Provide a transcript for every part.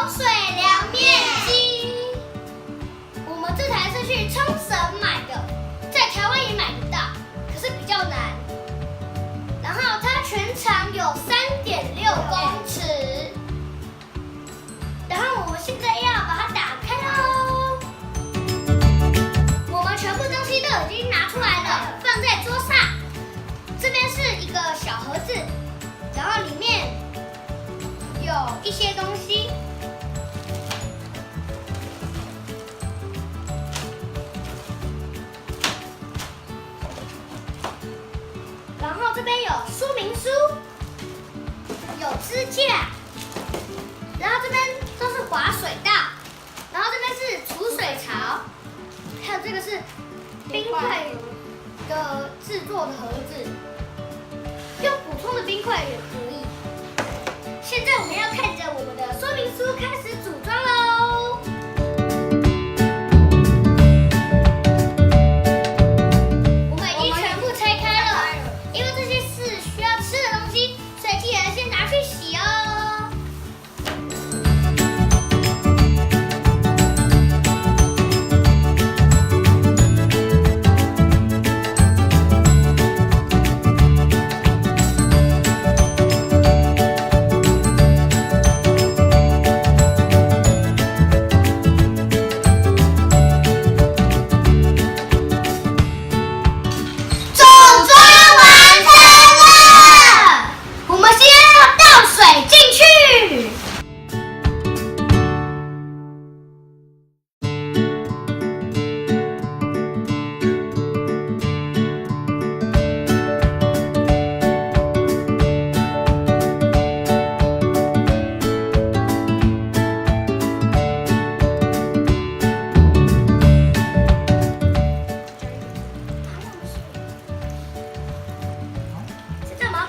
水凉面机。我们这台是去冲绳买的，在台湾也买得到，可是比较难。然后它全长有3.6公尺。然后我们现在要把它打开喽。我们全部东西都已经拿出来了，放在桌上。这边是一个小盒子，然后里面有一些东西。然后这边有说明书，有支架，然后这边都是滑水道，然后这边是储水槽，还有这个是冰块的制作的盒子，用普通的冰块也可以。现在我们要看着我们的说明书开始组装喽。我们已经全部拆开了，因为这些是需要吃的东西，所以记得先拿去洗哦。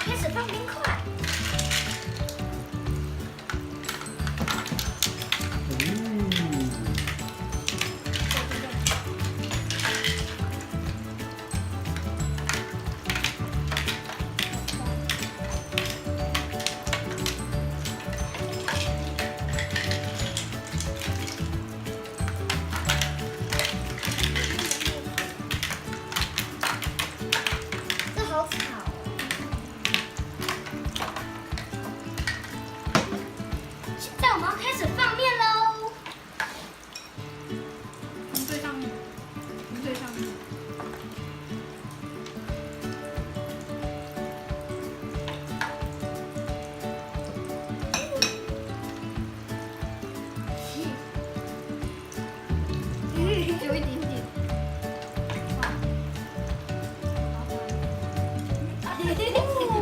开始放冰块。这好吵哦。现在我们要开始放面喽。从最上面，从最上面。有一点点。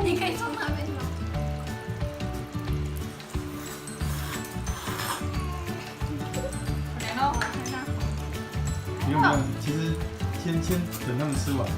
你可以从那边拿。你有没有？其实先等他们吃完，